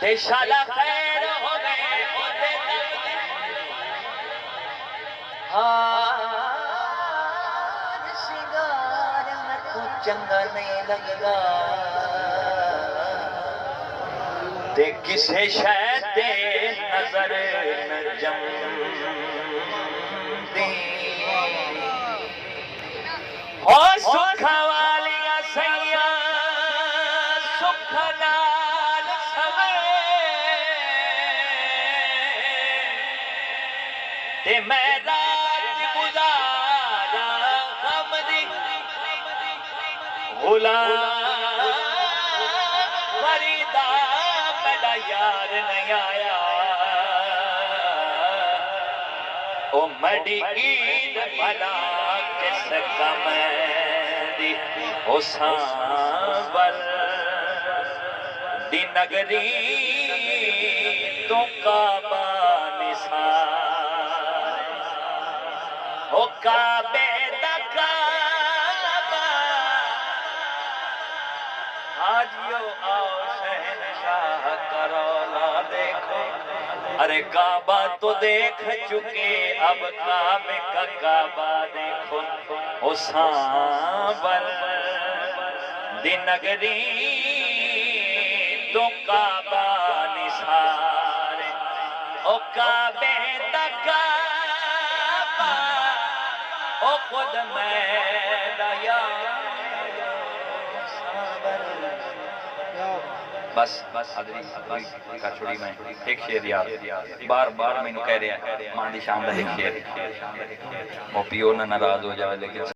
تے شالا خیر ہو گئے ہوتے ہار سنگار میں تو چنگا نہیں لگدا تے کسے شاید دے نظر نجم دی او سکھا والیا سیاں سکھ نال سوے تے میں رات گزارا غم دی غلام فریدا میرا یار نہیں آیا او مڈی عید بھلا کس کم دی او سانبر دی نگری تو کعبہ نثار او کعبے دا کعبہ حاجیو آؤ شہنشاہ کرولا دیکھو ارے کعبہ تو دیکھ چکے اب کعبے کا کعبہ دیکھو او سانبر دی نگری تو کعبہ نثار او کعبے دا کعبہ او خود میرا یار بس حضری کا چھوڑی میں ایک شیر یاد بار بار میں نو کہہ رہا ہے ماں دی شام دا ایک شیر وہ پیو نہ ناراض ہو جائے لیکن